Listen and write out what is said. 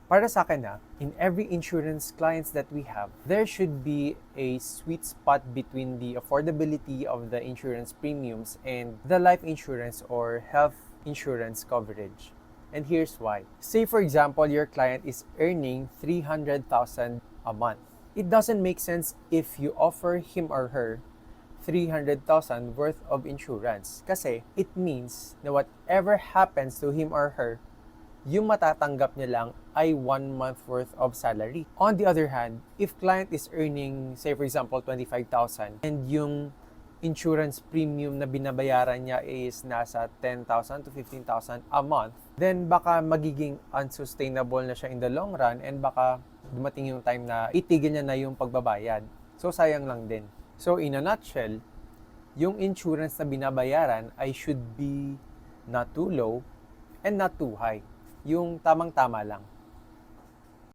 Para sa akin in every insurance clients that we have, there should be a sweet spot between the affordability of the insurance premiums and the life insurance or health insurance coverage. And here's why. Say for example, your client is earning 300,000 a month. It doesn't make sense if you offer him or her 300,000 worth of insurance kasi it means na whatever happens to him or her, yung matatanggap niya lang ay 1 month worth of salary. On the other hand, if client is earning, say for example, 25,000 and yung insurance premium na binabayaran niya is nasa 10,000 to 15,000 a month, then baka magiging unsustainable na siya in the long run and baka dumating yung time na itigil niya na yung pagbabayad. So sayang lang din. So in a nutshell, yung insurance na binabayaran ay should be not too low and not too high. Yung tamang-tama lang.